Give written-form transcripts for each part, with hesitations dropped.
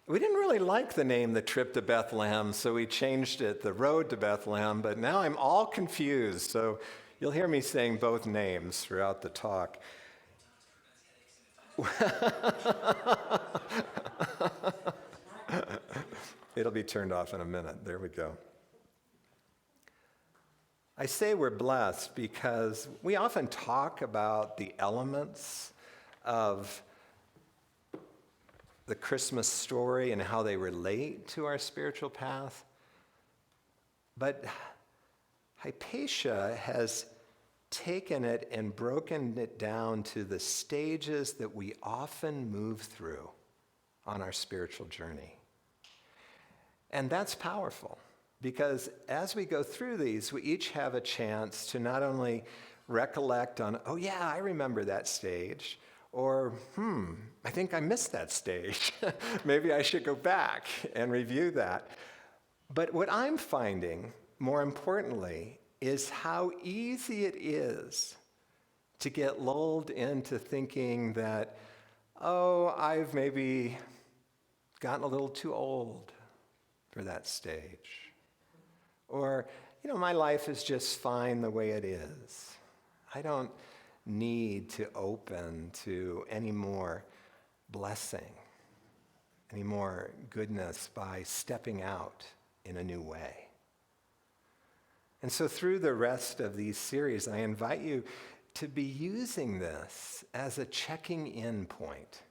We didn't really like the name The Trip to Bethlehem, so we changed it The Road to Bethlehem, but now I'm all confused, so you'll hear me saying both names throughout the talk. It'll be turned off in a minute. There we go. I say we're blessed because we often talk about the elements of the Christmas story and how they relate to our spiritual path. But Hypatia has taken it and broken it down to the stages that we often move through on our spiritual journey. And that's powerful because as we go through these, we each have a chance to not only recollect on, oh yeah, I remember that stage, or, I think I missed that stage. Maybe I should go back and review that. But what I'm finding, more importantly, is how easy it is to get lulled into thinking that, oh, I've maybe gotten a little too old for that stage. Or, my life is just fine the way it is. I don't need to open to any more blessing, any more goodness by stepping out in a new way. And so through the rest of these series, I invite you to be using this as a checking in point.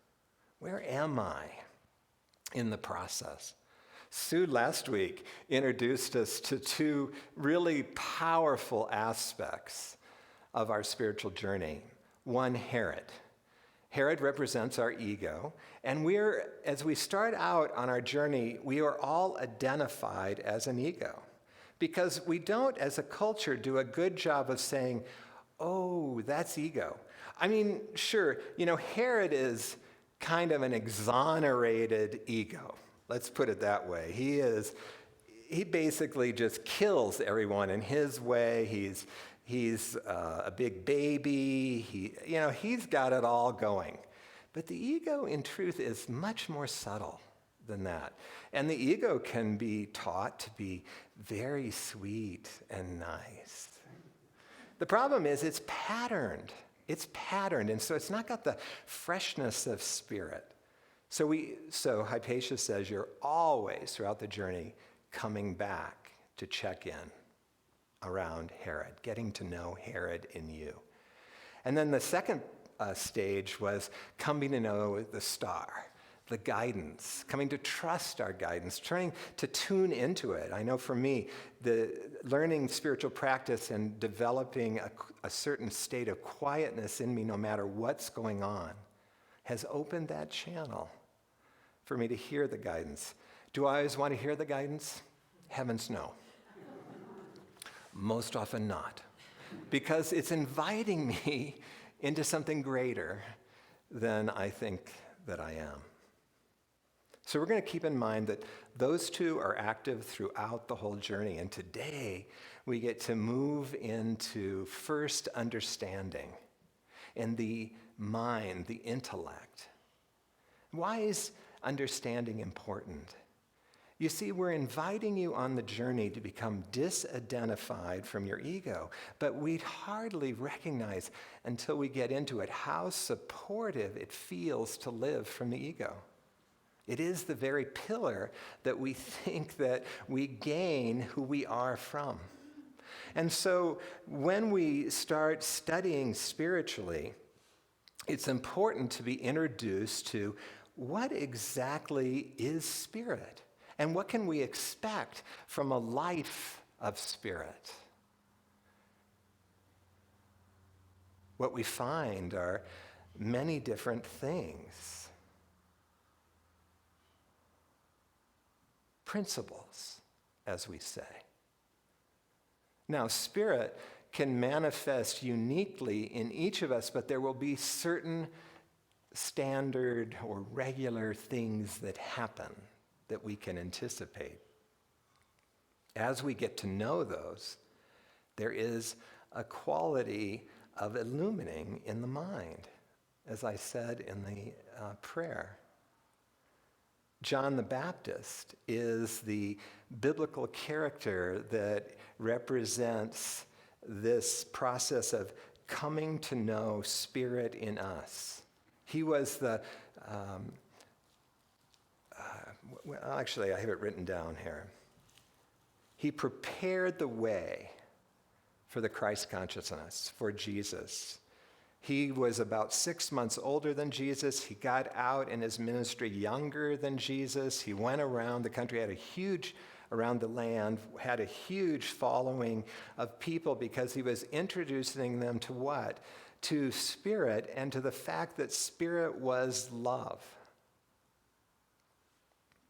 Where am I in the process? Sue last week introduced us to two really powerful aspects of our spiritual journey. One, Herod. Herod represents our ego, and as we start out on our journey, we are all identified as an ego because we don't, as a culture, do a good job of saying, oh, that's ego. I mean, sure, Herod is kind of an exonerated ego. Let's put it that way. He basically just kills everyone in his way. He's a big baby. He's got it all going. But the ego, in truth, is much more subtle than that. And the ego can be taught to be very sweet and nice. The problem is it's patterned. And so it's not got the freshness of spirit. So Hypatia says you're always, throughout the journey, coming back to check in around Herod, getting to know Herod in you. And then the second stage was coming to know the star, the guidance, coming to trust our guidance, trying to tune into it. I know for me, the learning spiritual practice and developing a certain state of quietness in me no matter what's going on has opened that channel for me to hear the guidance. Do I always want to hear the guidance? Heavens no. Most often not. Because it's inviting me into something greater than I think that I am. So we're going to keep in mind that those two are active throughout the whole journey. And today we get to move into first understanding and the mind, the intellect. Why is understanding important? You see, we're inviting you on the journey to become disidentified from your ego, but we'd hardly recognize until we get into it how supportive it feels to live from the ego. It is the very pillar that we think that we gain who we are from. And so when we start studying spiritually, it's important to be introduced to what exactly is spirit and what can we expect from a life of spirit. What we find are many different things. Principles, as we say. Now, spirit can manifest uniquely in each of us, but there will be certain standard or regular things that happen that we can anticipate. As we get to know those, there is a quality of illumining in the mind, as I said in the prayer. John the Baptist is the biblical character that represents this process of coming to know Spirit in us. He was actually, I have it written down here. He prepared the way for the Christ consciousness, for Jesus. He was about 6 months older than Jesus. He got out in his ministry younger than Jesus. He went around the country, around the land, had a huge following of people because he was introducing them to what? To Spirit and to the fact that Spirit was love.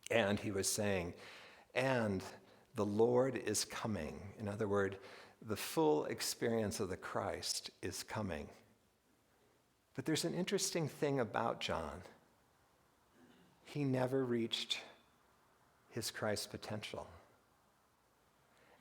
And he was saying, and the Lord is coming. In other words, the full experience of the Christ is coming. But there's an interesting thing about John. He never reached his Christ potential.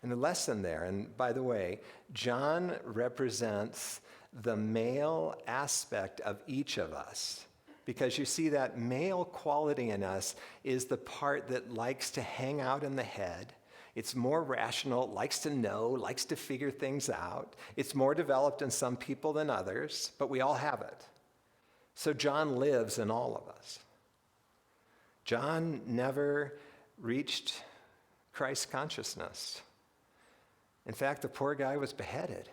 And the lesson there, and by the way, John represents the male aspect of each of us. Because you see, that male quality in us is the part that likes to hang out in the head. It's more rational, likes to know, likes to figure things out. It's more developed in some people than others, but we all have it. So John lives in all of us. John never reached Christ consciousness. In fact, the poor guy was beheaded.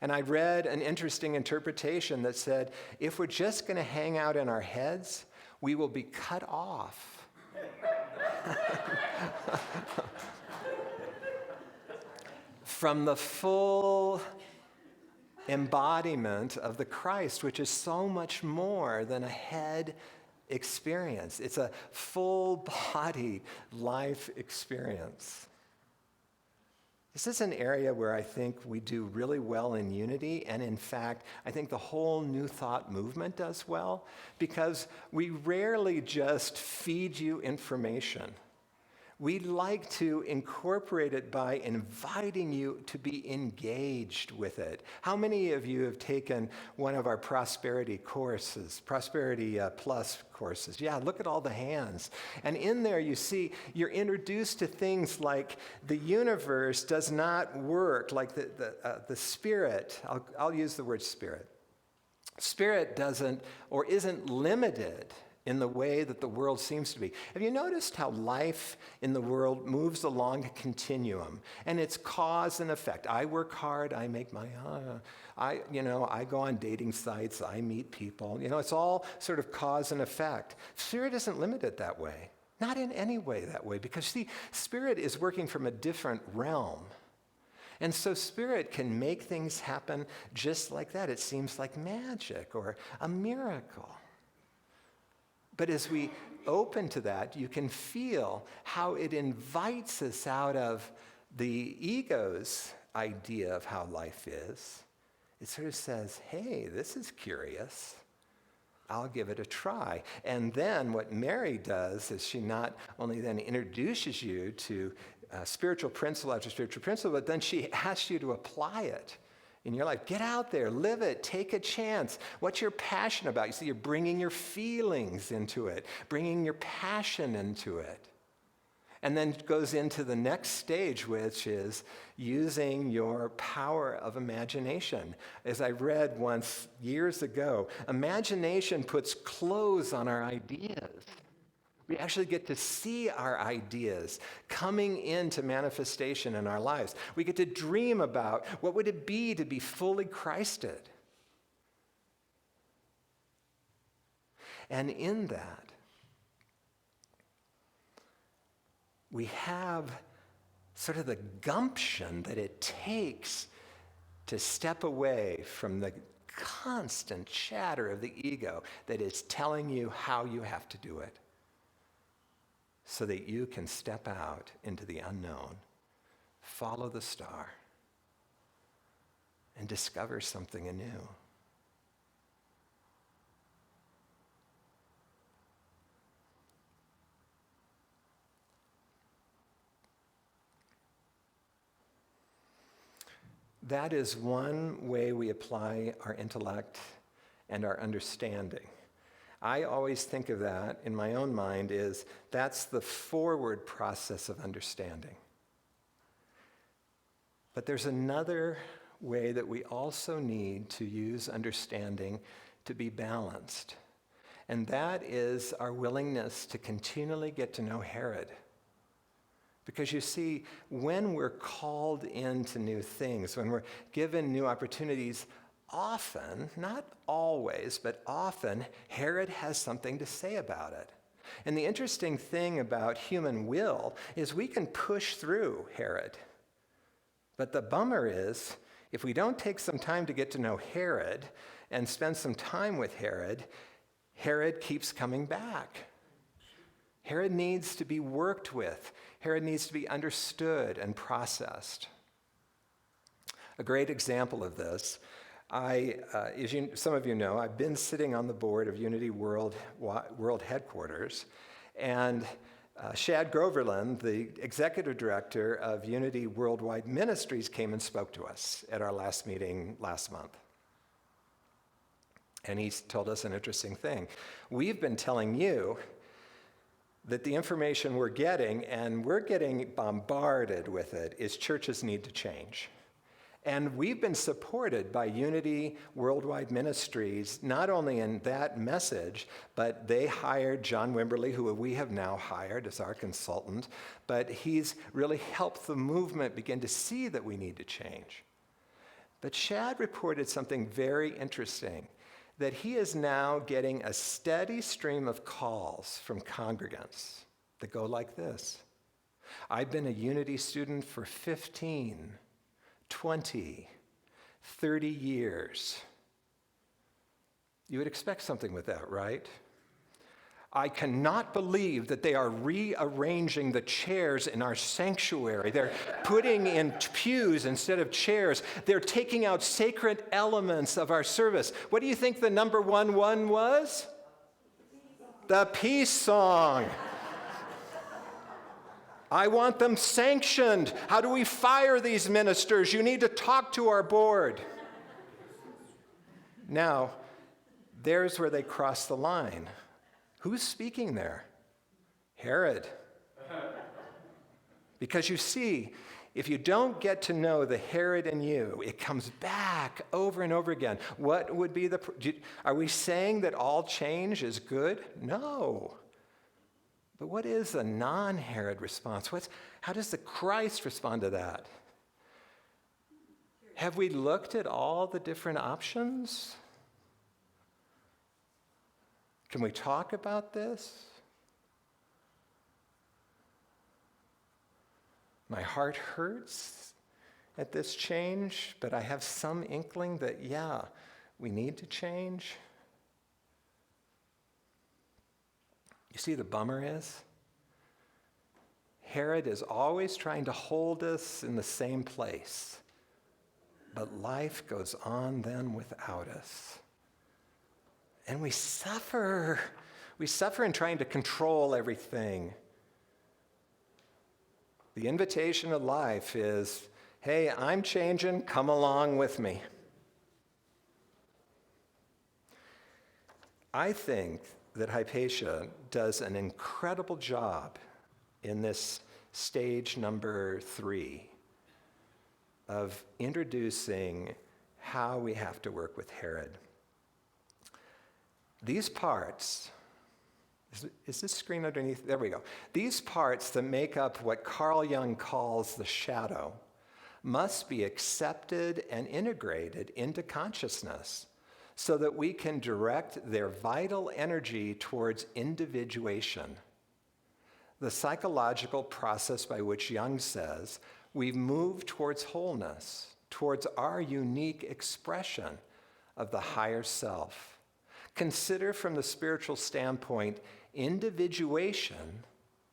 And I read an interesting interpretation that said, if we're just going to hang out in our heads, we will be cut off from the full embodiment of the Christ, which is so much more than a head experience. It's a full-bodied life experience. This is an area where I think we do really well in unity, and in fact, I think the whole New Thought movement does well, because we rarely just feed you information. We like to incorporate it by inviting you to be engaged with it. How many of you have taken one of our prosperity courses, Prosperity Plus courses? Yeah, look at all the hands. And in there you see, you're introduced to things like the universe does not work, like the spirit. I'll use the word spirit. Spirit doesn't or isn't limited in the way that the world seems to be. Have you noticed how life in the world moves along a continuum? And it's cause and effect. I work hard, I make my, I go on dating sites, I meet people. It's all sort of cause and effect. Spirit isn't limited that way. Not in any way that way, because see, Spirit is working from a different realm. And so Spirit can make things happen just like that. It seems like magic or a miracle. But as we open to that, you can feel how it invites us out of the ego's idea of how life is. It sort of says, hey, this is curious. I'll give it a try. And then what Mary does is she not only then introduces you to spiritual principle after spiritual principle, but then she asks you to apply it in your life. Get out there, live it, take a chance. What you're passionate about. You see, you're bringing your feelings into it, bringing your passion into it. And then it goes into the next stage, which is using your power of imagination. As I read once years ago, imagination puts clothes on our ideas. We actually get to see our ideas coming into manifestation in our lives. We get to dream about what would it be to be fully Christed. And in that, we have sort of the gumption that it takes to step away from the constant chatter of the ego that is telling you how you have to do it, so that you can step out into the unknown, follow the star, and discover something anew. That is one way we apply our intellect and our understanding. I always think of that in my own mind is that's the forward process of understanding. But there's another way that we also need to use understanding to be balanced. And that is our willingness to continually get to know Herod. Because you see, when we're called into new things, when we're given new opportunities, often, not always, but often, Herod has something to say about it. And the interesting thing about human will is we can push through Herod. But the bummer is, if we don't take some time to get to know Herod and spend some time with Herod, Herod keeps coming back. Herod needs to be worked with. Herod needs to be understood and processed. A great example of this, some of you know, I've been sitting on the board of Unity World Headquarters, and Shad Groverland, the executive director of Unity Worldwide Ministries, came and spoke to us at our last meeting last month. And he told us an interesting thing. We've been telling you that the information we're getting, and we're getting bombarded with it, is churches need to change. And we've been supported by Unity Worldwide Ministries, not only in that message, but they hired John Wimberly, who we have now hired as our consultant, but he's really helped the movement begin to see that we need to change. But Shad reported something very interesting, that he is now getting a steady stream of calls from congregants that go like this. I've been a Unity student for 15, 20, 30 years. You would expect something with that, right? I cannot believe that they are rearranging the chairs in our sanctuary. They're putting in pews instead of chairs. They're taking out sacred elements of our service. What do you think the number one was? The peace song. I want them sanctioned. How do we fire these ministers? You need to talk to our board. Now, there's where they cross the line. Who's speaking there? Herod. Because you see, if you don't get to know the Herod in you, it comes back over and over again. What would be are we saying that all change is good? No. But what is a non-Herod response? How does the Christ respond to that? Have we looked at all the different options? Can we talk about this? My heart hurts at this change, but I have some inkling that, we need to change. You see, the bummer is, Herod is always trying to hold us in the same place, but life goes on then without us. And we suffer. We suffer in trying to control everything. The invitation of life is, hey, I'm changing, come along with me. I think that Hypatia does an incredible job in this stage number 3 of introducing how we have to work with Herod. These parts, is this screen underneath? There we go. These parts that make up what Carl Jung calls the shadow must be accepted and integrated into consciousness so that we can direct their vital energy towards individuation. The psychological process by which Jung says we've moved towards wholeness, towards our unique expression of the higher self. Consider from the spiritual standpoint, individuation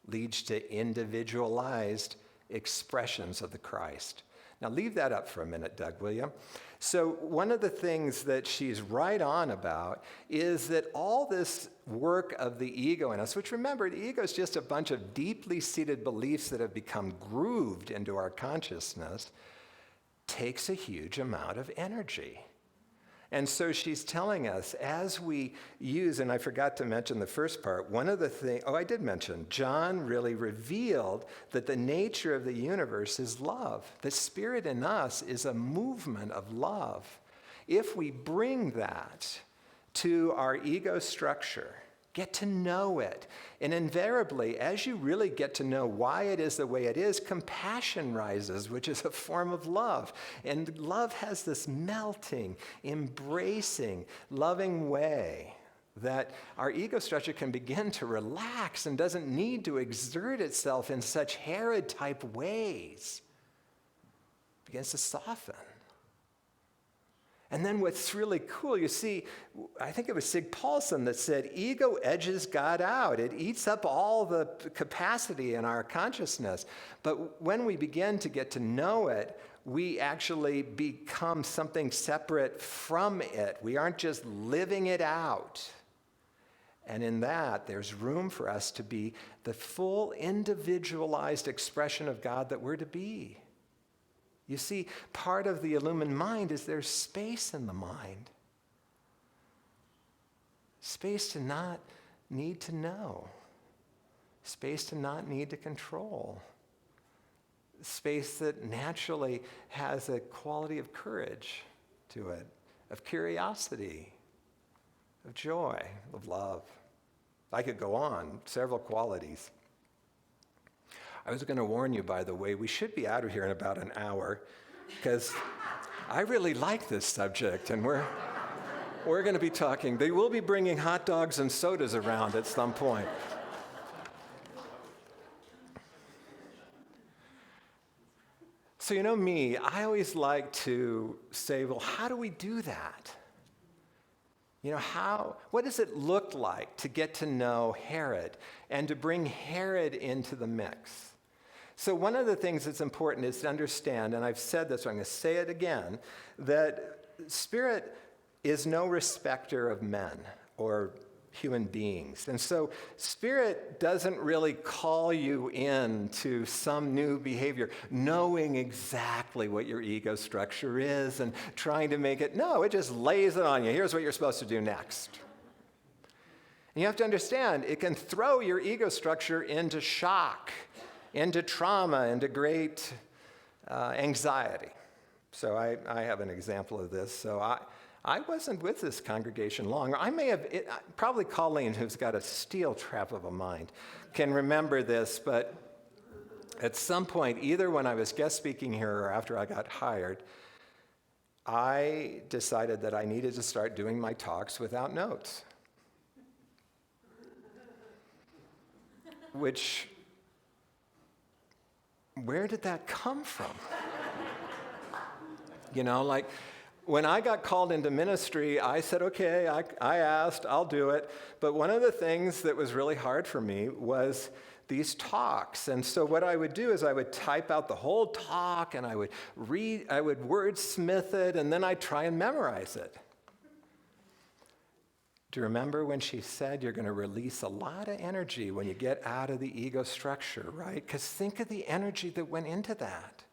leads to individualized expressions of the Christ. Now leave that up for a minute, Doug, will you? So one of the things that she's right on about is that all this work of the ego in us, which remember, the ego is just a bunch of deeply seated beliefs that have become grooved into our consciousness, takes a huge amount of energy. And so she's telling us as we use, and I forgot to mention the first part, one of the things, I did mention, John really revealed that the nature of the universe is love. The Spirit in us is a movement of love. If we bring that to our ego structure, get to know it. And invariably, as you really get to know why it is the way it is, compassion rises, which is a form of love. And love has this melting, embracing, loving way that our ego structure can begin to relax and doesn't need to exert itself in such Herod-type ways. It begins to soften. And then what's really cool, you see, I think it was Sig Paulson that said, ego edges God out. It eats up all the capacity in our consciousness. But when we begin to get to know it, we actually become something separate from it. We aren't just living it out. And in that, there's room for us to be the full individualized expression of God that we're to be. You see, part of the illumined mind is there's space in the mind. Space to not need to know. Space to not need to control. Space that naturally has a quality of courage to it, of curiosity, of joy, of love. I could go on, several qualities. I was going to warn you, by the way, we should be out of here in about an hour because I really like this subject, and we're going to be talking. They will be bringing hot dogs and sodas around at some point. So you know me, I always like to say, well, how do we do that? You know, what does it look like to get to know Herod and to bring Herod into the mix? So one of the things that's important is to understand, and I've said this, so I'm going to say it again, that Spirit is no respecter of men or human beings. And so Spirit doesn't really call you into some new behavior, knowing exactly what your ego structure is and trying to make it, no, it just lays it on you. Here's what you're supposed to do next. And you have to understand, it can throw your ego structure into shock, into trauma, into great anxiety. So I have an example of this. So I wasn't with this congregation long. I may have, probably Colleen, who's got a steel trap of a mind, can remember this, but at some point, either when I was guest speaking here or after I got hired, I decided that I needed to start doing my talks without notes. Where did that come from? You know, like, when I got called into ministry, I said, okay, I asked, I'll do it. But one of the things that was really hard for me was these talks. And so what I would do is I would type out the whole talk and I would wordsmith it, and then I'd try and memorize it. Do you remember when she said you're going to release a lot of energy when you get out of the ego structure, right? Because think of the energy that went into that.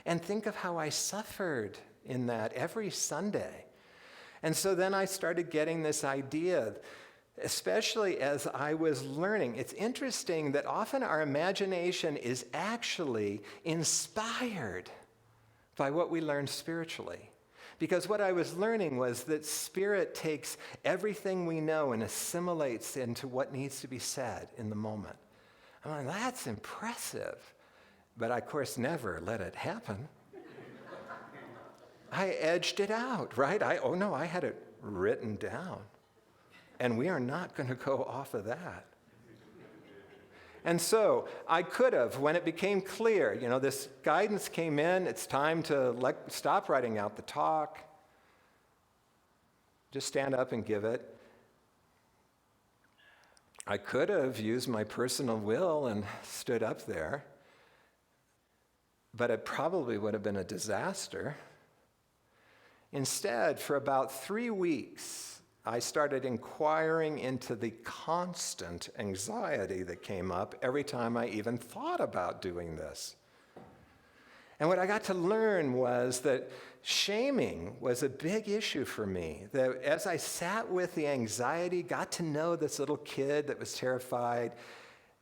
And think of how I suffered in that every Sunday. And so then I started getting this idea, especially as I was learning. It's interesting that often our imagination is actually inspired by what we learn spiritually. Because what I was learning was that Spirit takes everything we know and assimilates into what needs to be said in the moment. I'm like, that's impressive. But I, of course, never let it happen. I edged it out, right? I had it written down. And we are not going to go off of that. And so I could have, when it became clear, this guidance came in, it's time to stop writing out the talk, just stand up and give it. I could have used my personal will and stood up there, but it probably would have been a disaster. Instead, for about 3 weeks, I started inquiring into the constant anxiety that came up every time I even thought about doing this. And what I got to learn was that Shaming was a big issue for me. That as I sat with the anxiety, got to know this little kid that was terrified,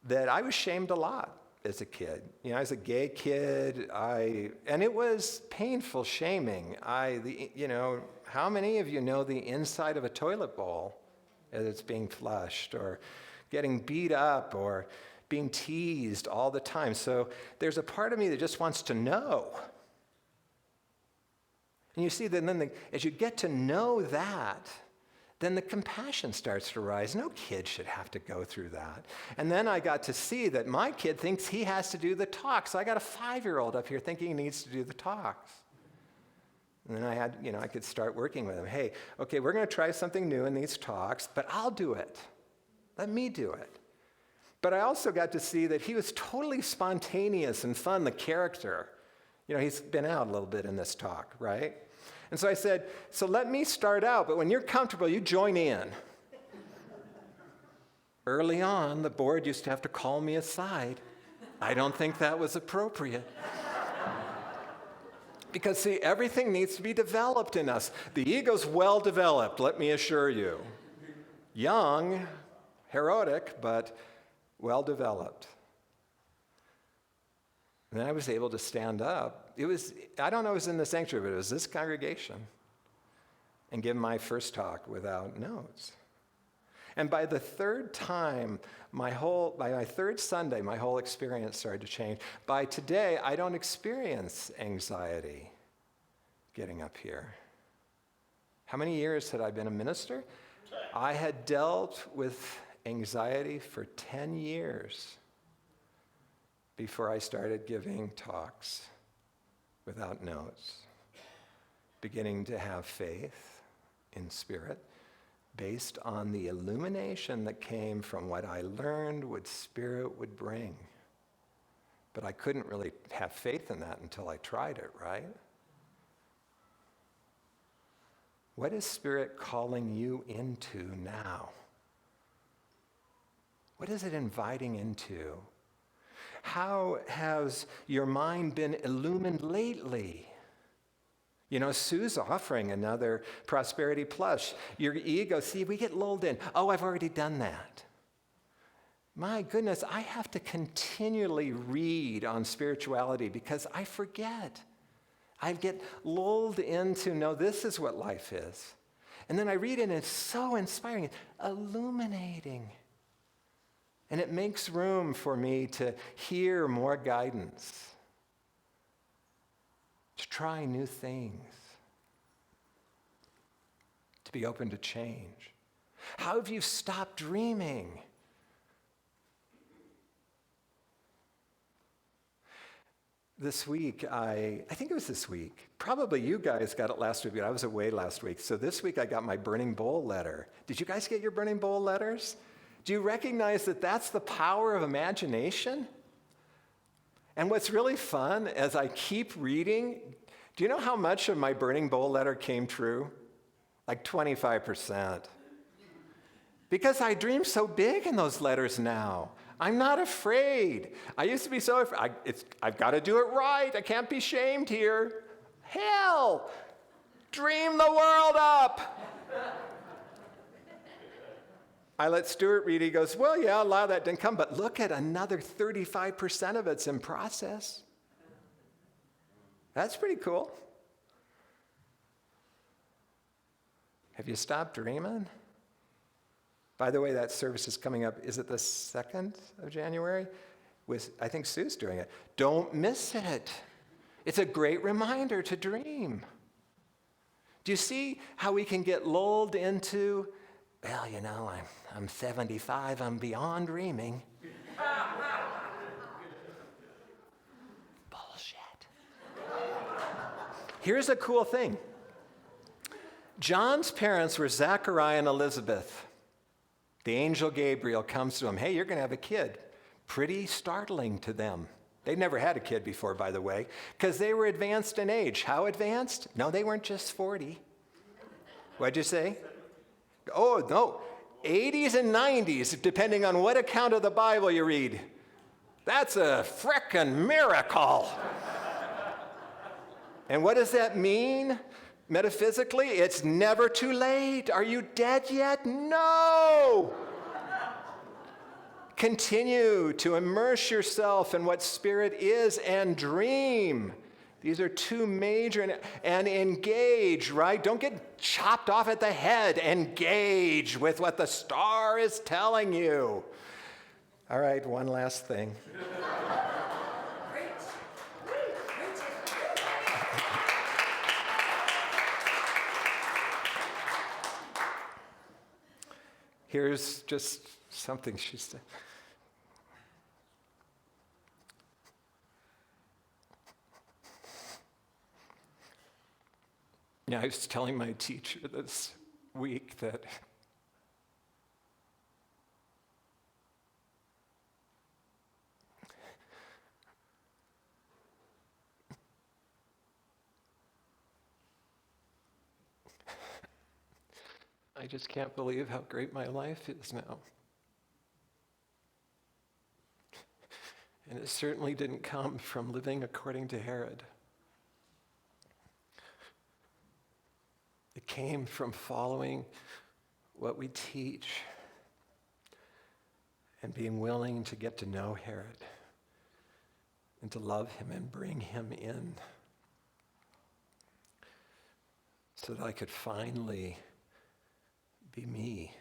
that I was shamed a lot as a kid. You know, as a gay kid, and it was painful shaming. How many of you know the inside of a toilet bowl as it's being flushed, or getting beat up, or being teased all the time? So there's a part of me that just wants to know. And you see, as you get to know that, then the compassion starts to rise. No kid should have to go through that. And then I got to see that my kid thinks he has to do the talk. So I got a 5-year-old up here thinking he needs to do the talks. And then I could start working with him. Hey, okay, we're going to try something new in these talks, but I'll do it. Let me do it. But I also got to see that he was totally spontaneous and fun, the character. You know, he's been out a little bit in this talk, right? And so I said, so let me start out, but when you're comfortable, you join in. Early on, the board used to have to call me aside. I don't think that was appropriate. Because, see, everything needs to be developed in us. The ego's well developed, let me assure you. Young, erotic, but well developed. And then I was able to stand up. It was in the sanctuary, but it was this congregation, and give my first talk without notes. And by the third time, by my third Sunday, my whole experience started to change. By today, I don't experience anxiety getting up here. How many years had I been a minister? I had dealt with anxiety for 10 years before I started giving talks without notes, beginning to have faith in spirit based on the illumination that came from what I learned what Spirit would bring. But I couldn't really have faith in that until I tried it, right? What is Spirit calling you into now? What is it inviting into? How has your mind been illumined lately? You know, Sue's offering another Prosperity Plus. Your ego, see, we get lulled in. Oh, I've already done that. My goodness, I have to continually read on spirituality because I forget. I get lulled into, no, this is what life is. And then I read it and it's so inspiring, illuminating. And it makes room for me to hear more guidance, to try new things, to be open to change. How have you stopped dreaming? This week, I think it was this week. Probably you guys got it last week, but I was away last week. So this week I got my Burning Bowl letter. Did you guys get your Burning Bowl letters? Do you recognize that that's the power of imagination? And what's really fun, as I keep reading, do you know how much of my Burning Bowl letter came true? Like 25%. Because I dream so big in those letters now. I'm not afraid. I used to be so afraid. I've got to do it right. I can't be shamed here. Hell, dream the world up. I let Stuart read. He goes, well, yeah, a lot of that didn't come, but look at another 35% of it's in process. That's pretty cool. Have you stopped dreaming? By the way, that service is coming up, is it the 2nd of January? I think Sue's doing it. Don't miss it. It's a great reminder to dream. Do you see how we can get lulled into, well, you know, I'm 75, I'm beyond dreaming. Bullshit. Here's a cool thing. John's parents were Zachariah and Elizabeth. The angel Gabriel comes to him, hey, you're going to have a kid. Pretty startling to them. They'd never had a kid before, by the way, because they were advanced in age. How advanced? No, they weren't just 40. What'd you say? Oh, no, 80s and 90s, depending on what account of the Bible you read. That's a frickin' miracle. And what does that mean metaphysically? It's never too late. Are you dead yet? No! Continue to immerse yourself in what spirit is and dream. These are two major, and engage, right? Don't get chopped off at the head. Engage with what the star is telling you. All right, one last thing. Here's just something she said. Yeah, I was telling my teacher this week that I just can't believe how great my life is now. And it certainly didn't come from living according to Herod. It came from following what we teach and being willing to get to know Herod and to love him and bring him in so that I could finally be me.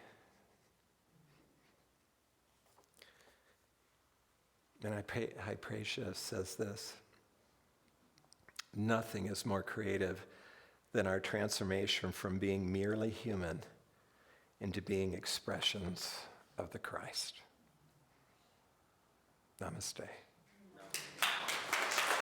And Hypatia says this: nothing is more creative than our transformation from being merely human into being expressions of the Christ. Namaste.